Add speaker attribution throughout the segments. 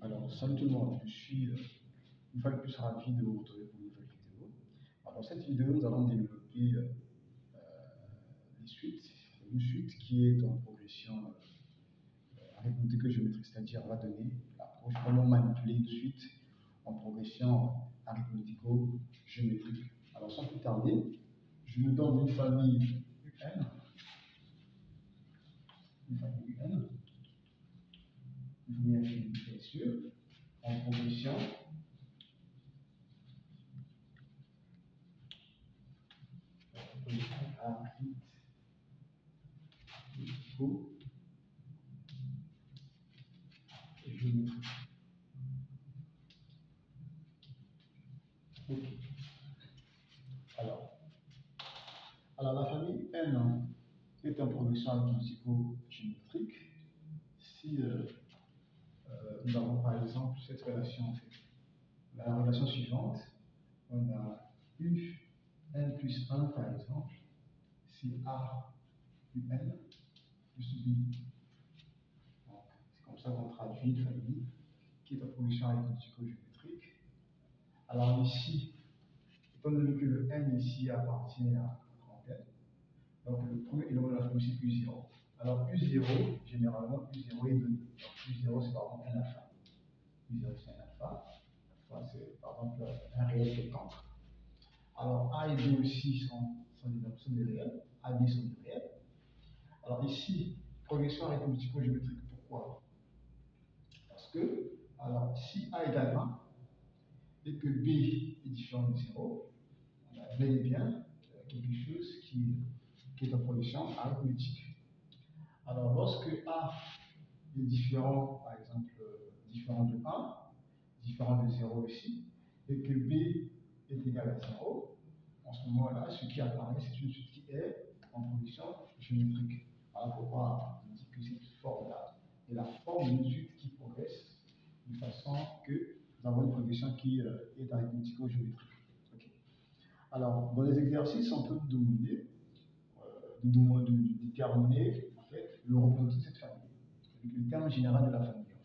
Speaker 1: Alors, salut tout le monde, je suis une fois de plus ravi de vous retrouver pour une nouvelle vidéo. Alors, dans cette vidéo, nous allons développer les suites, une suite qui est en progression arithmético-géométrique, c'est-à-dire on va donner l'approche, comment manipuler une suite en progression arithmético-géométrique. Alors, sans plus tarder, je me donne une famille UN, une famille infime, bien sûr, en progression arithmético-géométrique. Ok. Alors, la famille N est en progression arithmético-géométrique. Si nous avons par exemple cette relation, en fait, la relation suivante, on a U n plus 1 par exemple, c'est A UN plus B. Donc, c'est comme ça qu'on traduit une famille qui est en progression arithmético-géométrique. Alors ici, étant donné que le n ici appartient à grand N, donc le premier élément de la famille c'est U0. Alors U0, généralement U0 est donné. Donc U0 c'est par exemple un alpha. U0 c'est un alpha. Alpha c'est par exemple un réel quelconque. Alors A et B aussi sont des réels. A et B sont des réels. Alors ici, progression arithmético-géométrique, pourquoi? Parce que, alors si A égale 1 et que B est différent de 0, on a bel et bien quelque chose qui est en progression arithmétique. Alors, lorsque A est différent, par exemple, différent de 1, différent de 0 ici, et que B est égal à 0, en ce moment-là, ce qui apparaît, c'est une suite qui est en progression géométrique. Alors, pourquoi on dit que cette forme-là est la forme d'une suite qui progresse de façon que nous avons une progression qui est arithmético-géométrique. Okay. Alors, dans les exercices, on peut demander de déterminer en fait, le représentant de cette famille, avec le terme général de la famille, en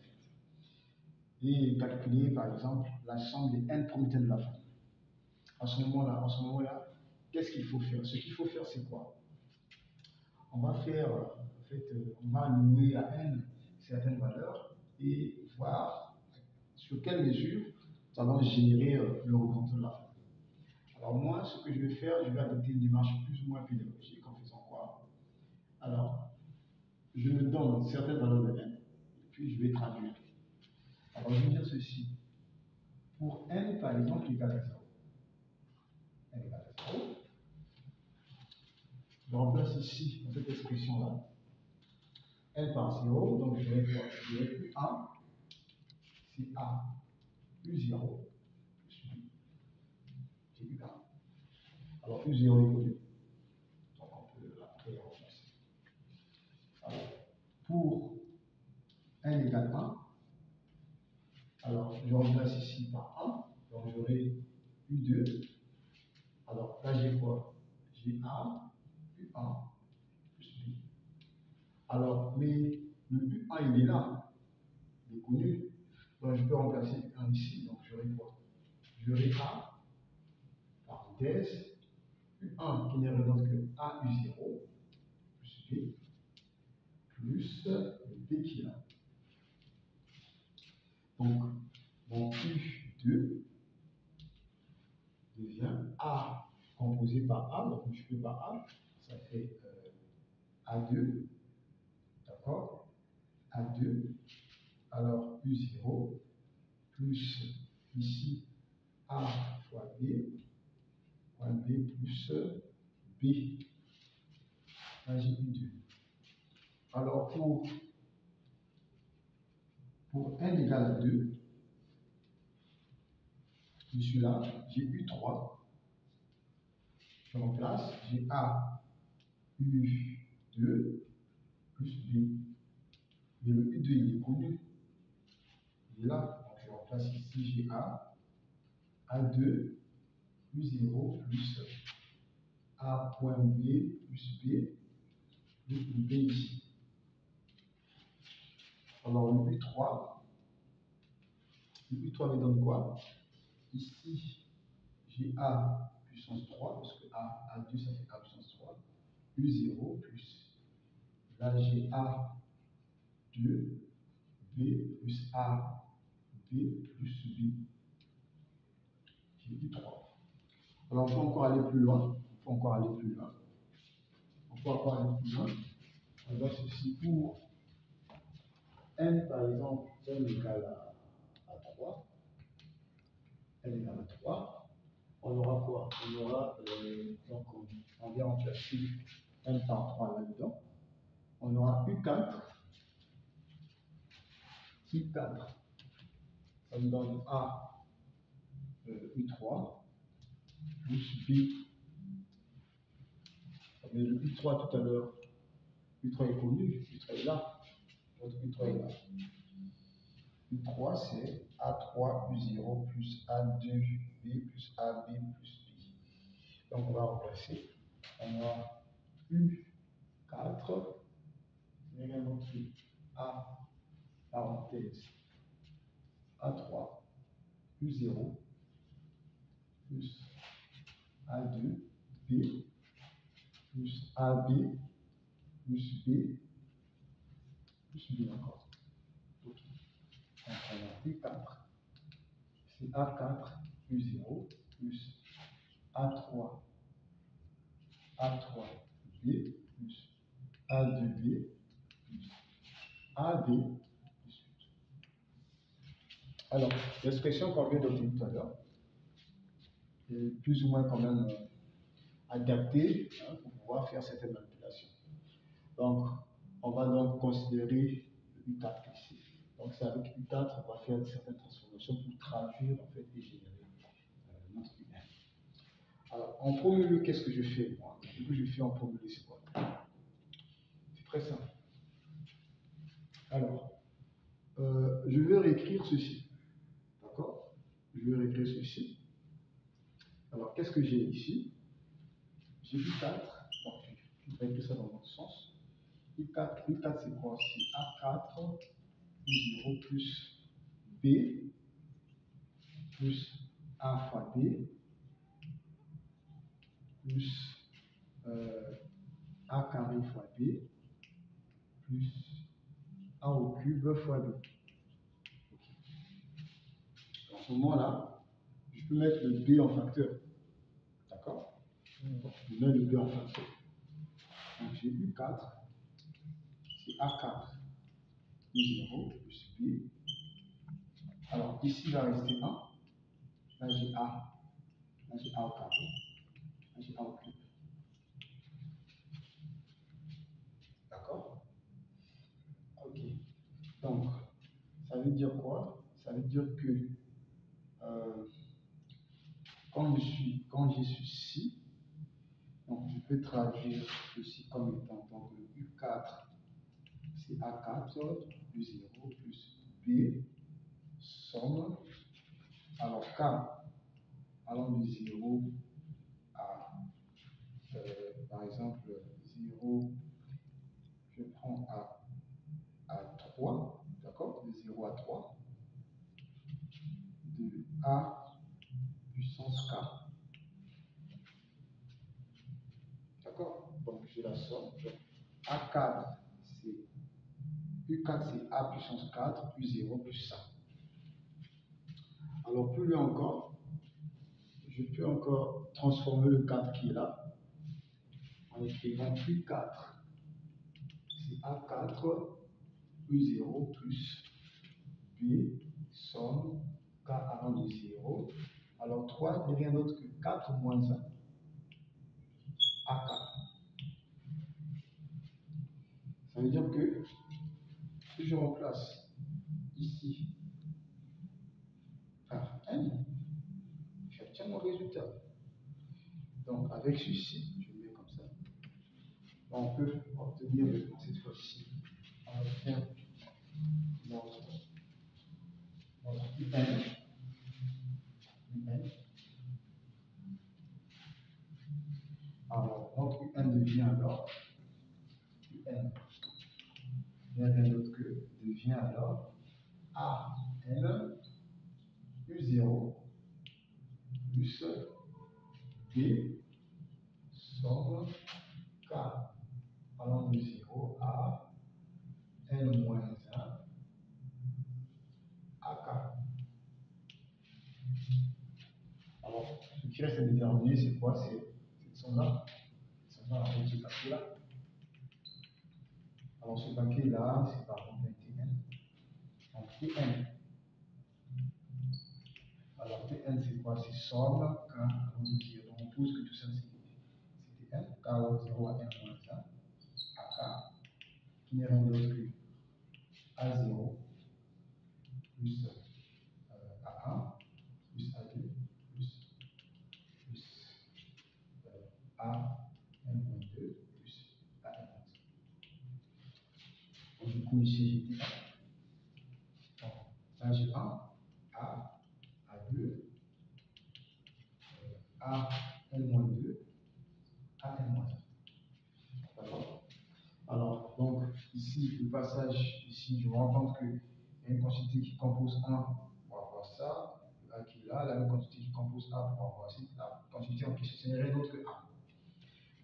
Speaker 1: fait, et calculer par exemple la somme des n premiers termes de la famille. En ce moment-là, qu'est-ce qu'il faut faire? Ce qu'il faut faire, c'est quoi? On va faire, en fait, on va allouer à n certaines valeurs et voir sur quelle mesure nous allons générer le représentant de la famille. Alors moi, ce que je vais faire, je vais adopter une démarche plus ou moins pédagogique en faisant quoi? Alors, je me donne certaines valeurs de n, et puis je vais traduire. Alors, je vais dire ceci. Pour n, par exemple, égale à 0. n égale à 0. Je remplace ici, dans cette expression-là, n par 0, donc je vais quoi? Je vais U1, c'est A, U0, plus B, c'est U1. Alors, U0 est connu, donc on peut après remplacer. Alors, pour n égale 1, alors je remplace ici par 1, donc j'aurai U2. Alors là, j'ai quoi? J'ai A, U1, plus B. Alors, mais le U1, il est là, il est connu. Donc je peux remplacer U1 ici, donc j'aurai quoi? J'aurai A, parenthèse, U1 qui n'est rien d'autre que A U0, plus B, plus le B qui est là. Donc, mon U2 devient A composé par A, donc multiplié par A, ça fait A2, d'accord? A2, alors U0, plus ici A fois B plus B. Là, j'ai U2. Alors, pour n égale à 2, je suis là, j'ai U3. Je remplace, j'ai A U2 plus B. Mais le U2, il est connu. Il est là. Donc, je remplace ici, j'ai A2 U0 plus A point B plus B plus B ici. Alors, le U3, Le U3 me donne quoi? Ici, j'ai A puissance 3, parce que A2, ça fait A puissance 3, U0 plus, là j'ai A2, B plus A, B plus B, j'ai U3. Alors on peut encore aller plus loin, on peut aller plus loin. Alors ceci pour n par exemple, n égale à 3, n égale à 3, on aura quoi? On aura, donc on vient remplacer n par 3 là-dedans, on aura U4, ça nous donne A, U3, plus B. Mais le U3 tout à l'heure, U3 est connu, U3 est là, notre U3 est là. U3 c'est A3 U0 plus A2B plus AB plus B. Donc on va remplacer. On a U4, mais également A parenthèse A3 U0 plus A2B plus AB plus B plus B encore. Ok. Donc on a U4, c'est A4 U0 plus A3 A3B plus A2B plus AB plus B. Alors, l'expression qu'on vient d'obtenir tout à l'heure est plus ou moins quand même adaptée pour pouvoir faire certaines manipulations. Donc, on va donc considérer le U4 ici. Donc, c'est avec U4 on va faire certaines transformations pour traduire en fait et générer notre U1. Alors, en premier lieu, qu'est-ce que je fais moi? Ce que je fais en premier lieu, c'est quoi? C'est très simple. Alors, je vais réécrire ceci. D'accord? Je vais réécrire ceci. Alors, qu'est-ce que j'ai ici? J'ai U4. Donc, je vais écrire ça dans l'autre sens. U4 c'est quoi? C'est A4 U0 plus B plus A fois B plus A carré fois B plus A au cube fois B. Okay. À ce moment-là, je peux mettre le B en facteur. D'accord? Je mets le B en facteur. Donc j'ai U4, c'est A4 U0 plus B. Alors ici, il va rester 1. Là, j'ai A. Là, j'ai A au carré. Là, j'ai A au cube. D'accord? Ok. Donc, ça veut dire quoi? Ça veut dire que quand j'ai ceci, donc je peux traduire ceci comme étant donc le U4, c'est A4 U0 plus B, somme, alors K allant de 0 à, par exemple, 0, je prends à 3, d'accord, de 0 à 3, de A puissance K. D'accord? Donc j'ai la somme. A4, c'est U4, c'est A puissance 4, U0 plus ça. Alors plus loin encore, je peux encore transformer le 4 qui est là en écrivant U4, c'est A4 U0 plus B, somme K avant de 0. Alors 3 n'est rien d'autre que 4 moins 1, A4. Ça veut dire que si je remplace ici par n, j'obtiens mon résultat. Donc avec ceci, je mets comme ça. On peut obtenir cette fois-ci, on obtient notre UN. Alors, notre UN devient alors, UN n'est rien d'autre que devient alors AN U0 plus B somme K allant de 0 à N-1 à K. Alors, ce qui reste à déterminer, c'est quoi? C'est cette somme-là. Cette somme-là, avec ce paquet-là. Alors, ce paquet-là, c'est par exemple un Tn. Donc, Tn. Alors, Tn, c'est quoi? C'est somme K allant de 0. Donc, on pose que tout ça, c'est Tn. K allant de 0 à N-1 à K, qui n'est rien d'autre que A0 plus A1 plus A2 plus A N-2 plus A N-1. Du coup, ici, j'ai A. Là, j'ai A, A2, A N-2, A N-1. D'accord? Alors, donc, ici, le passage, ici, je me rends compte qu'il y a une quantité qui compose 1 pour avoir ça, A qui est là, la même quantité qui compose A pour avoir ça, la quantité en question, ce n'est rien d'autre que A.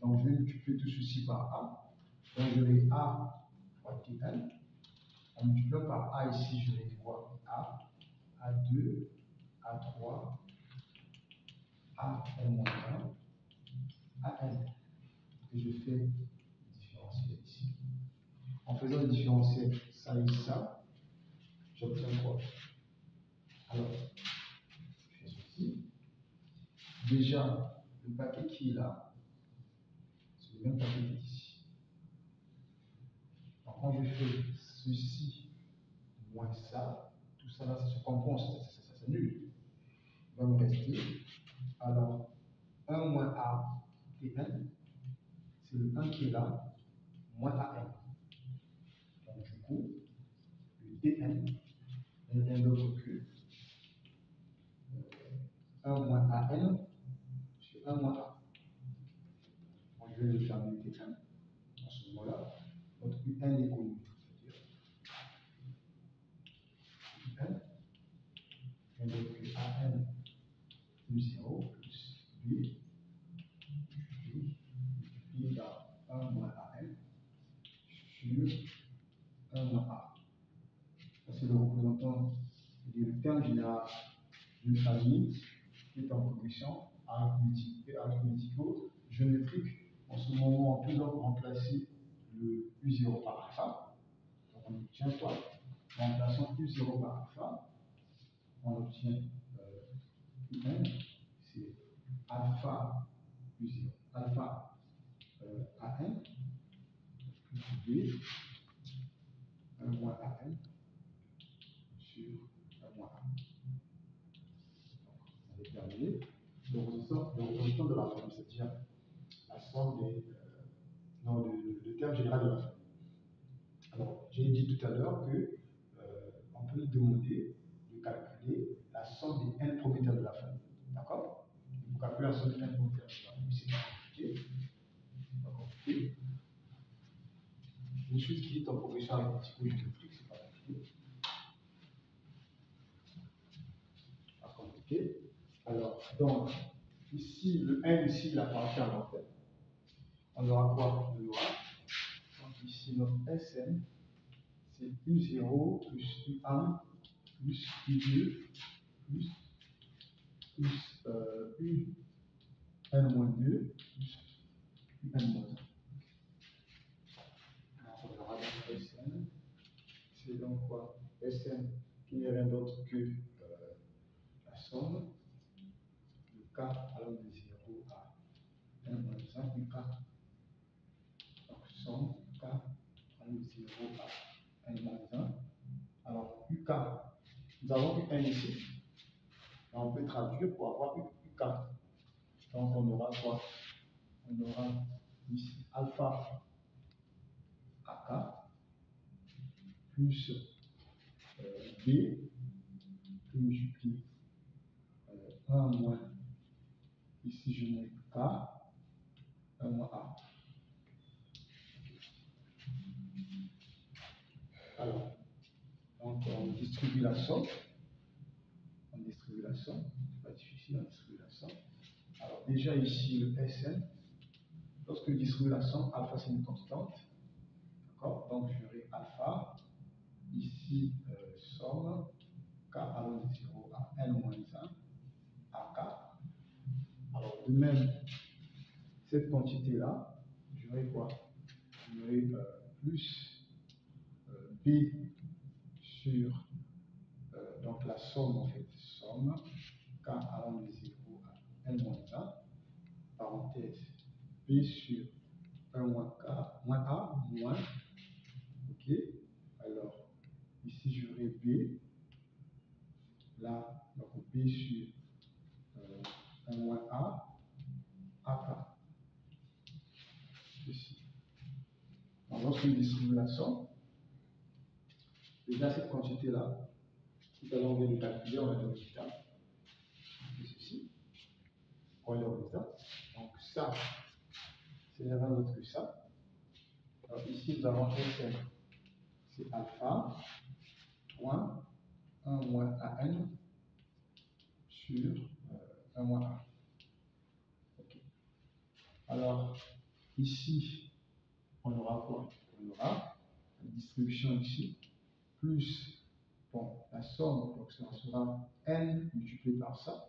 Speaker 1: Donc, je vais multiplier tout ceci par A. Donc, je vais A fois Tn. En multipliant par A ici, je vais voir A, A2, A3, AN-1, AN. Et je fais le différentiel ici. En faisant le différentiel ça et ça, j'obtiens quoi? Alors, je fais ceci. Déjà, le paquet qui est là, c'est le même paquet qui est ici. Donc, quand je fais ceci moins ça, tout ça là, ça se compense, ça s'annule. Il va me rester, alors, 1 moins A Tn, c'est le 1 qui est là, moins AN. Donc, du coup, le Tn n'est rien d'autre que 1 moins AN sur 1 moins A. Donc, je vais le terminer T1 à ce moment-là. Notre UN est connu. UN est donc AN plus 0 plus B multiplié par 1 moins AN sur 1 moins A. Ça, c'est le représentant du terme général d'une famille qui est en progression arithmético-géométrique. En ce moment, on peut donc remplacer le U0 par alpha. Donc on obtient quoi? En remplaçant U0 par alpha, on obtient UN, c'est alpha U0, alpha AN plus B, 1 moins AN sur 1 moins A. On a déterminé le représentant de la famille, c'est-à-dire la somme le terme général de la famille. Alors, j'ai dit tout à l'heure que on peut nous demander de calculer la somme des n premiers termes de la famille. D'accord? Pour calculer la somme des n premiers termes de la famille, c'est pas compliqué. C'est pas compliqué. Une suite qui est en progression arithmético-géométrique, c'est pas compliqué. Pas compliqué. Alors, donc, ici, le n ici, il appartient à l'antenne. On aura quoi? On aura, donc ici, notre Sn, c'est U0 plus U1 plus U2 plus UN-2 plus UN-1. On aura donc Sn, c'est donc quoi? Sn qui n'est rien d'autre que la somme de K allant de 0 à N-1 du K. Donc somme K allant de 0 à N-1. Alors UK, nous avons UN ici. On peut traduire pour avoir UK. Donc on aura quoi? On aura ici alpha AK plus B qui multiplie 1 moins, ici je mets K, 1 moins A. Alors, donc on distribue la somme. On distribue distribuer la somme. C'est pas difficile à distribuer la somme. Alors déjà ici le Sn, lorsque je distribue la somme, alpha c'est une constante. D'accord? Donc j'aurai alpha, ici somme, k allant de 0 à n moins 1, à k. Alors de même, cette quantité-là, j'aurai quoi? J'aurai plus b sur donc la somme en fait, somme k allant de 0 à n moins 1, parenthèse b sur 1 moins k, moins a, moins, ok, alors ici j'aurai b, là, donc b sur 1 moins a, ak, ici. Donc lorsque je distribue la somme, déjà cette quantité-là, tout à l'heure on vient de calculer, on a le résultat, c'est ceci, on a le résultat, donc ça, c'est rien d'autre que ça. Alors ici nous avons Sn, c'est alpha, point 1 moins an sur 1 moins a. Okay. Alors ici, on aura quoi? On aura la distribution ici, plus bon, la somme, donc ça sera n multiplié par ça.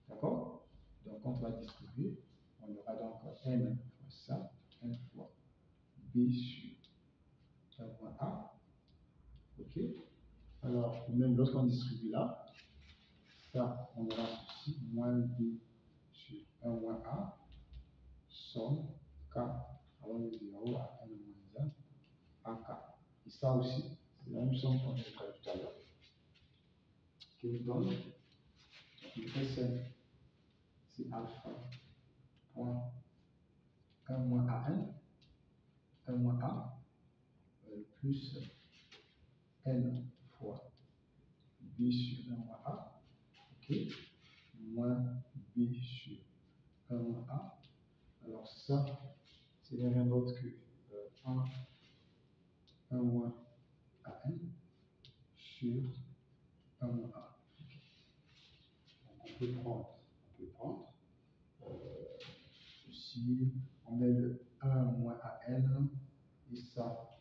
Speaker 1: D'accord? Donc quand on va distribuer, on aura donc n fois ça, n fois b sur 1 moins a. Ok? Alors, même lorsqu'on distribue là, ça, on aura ceci, moins b sur 1 moins a, somme k allant de 0 à n moins 1 à k. Et ça aussi, c'est la même somme qu'on a fait tout à l'heure, qui nous donne le Sn, c'est alpha, point 1 moins an, 1 moins a, plus n fois b sur 1 moins a, ok, moins b sur 1 moins a. Alors ça, c'est rien d'autre que 1 moins an sur 1 moins a. Donc on peut prendre ceci, on met le 1 moins an, et ça,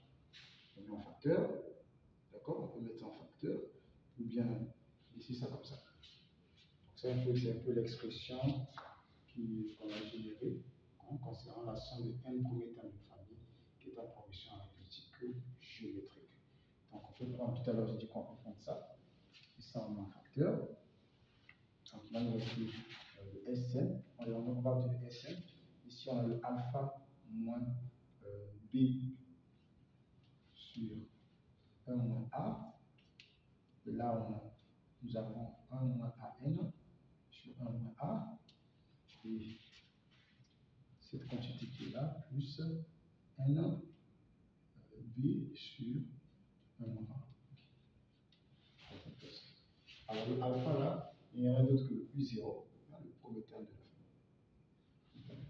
Speaker 1: on met en facteur, d'accord? On peut mettre ça en facteur, ou bien ici ça comme ça. Donc c'est un peu l'expression qu'on a générée concernant la somme de n premiers termes de famille qui est en progression arithmétique géométrique. Donc on peut prendre, tout à l'heure j'ai dit qu'on peut prendre ça, et ça on met en facteur. Donc là nous avons le Sn, on va obtenir le Sn. Ici on a le alpha moins b sur 1 moins a. Et là nous avons 1 moins an sur 1 moins a. Et cette quantité qui est là, plus n b sur 1 moins a. Alors le alpha là, il n'y a rien d'autre que le U0, le premier terme de la famille.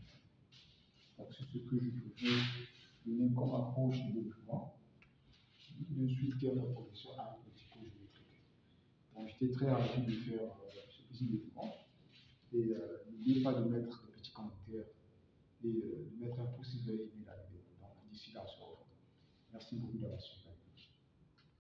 Speaker 1: Donc c'est ce que je pouvais donner comme approche de développement de suite qui est la progression arithmético-géométrique. Donc j'étais très ravi de faire ce petit développement. Et n'oubliez pas de mettre des petits commentaires et de mettre un pouce si vous avez aimé la vidéo. Donc d'ici là, on se retrouve. Merci beaucoup d'avoir suivi.